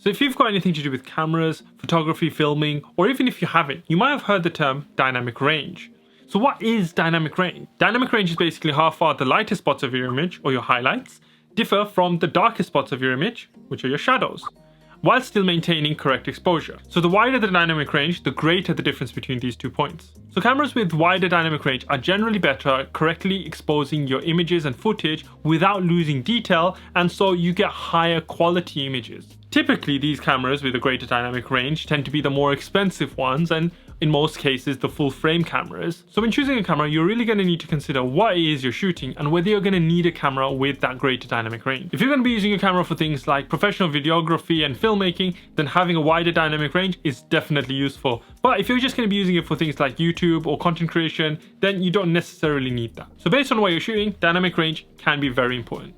So if you've got anything to do with cameras, photography, filming, or even if you haven't, you might have heard the term dynamic range. So what is dynamic range? Dynamic range is basically how far the lighter spots of your image, or your highlights, differ from the darker spots of your image, which are your shadows, while still maintaining correct exposure. So the wider the dynamic range, the greater the difference between these 2 points. So cameras with wider dynamic range are generally better at correctly exposing your images and footage without losing detail, and so you get higher quality images. Typically, these cameras with a greater dynamic range tend to be the more expensive ones, and in most cases the full frame cameras. So when choosing a camera, you're really going to need to consider what it is you're shooting and whether you're going to need a camera with that greater dynamic range. If you're going to be using a camera for things like professional videography and filmmaking, then having a wider dynamic range is definitely useful. But if you're just going to be using it for things like YouTube or content creation, then you don't necessarily need that. So based on what you're shooting, dynamic range can be very important.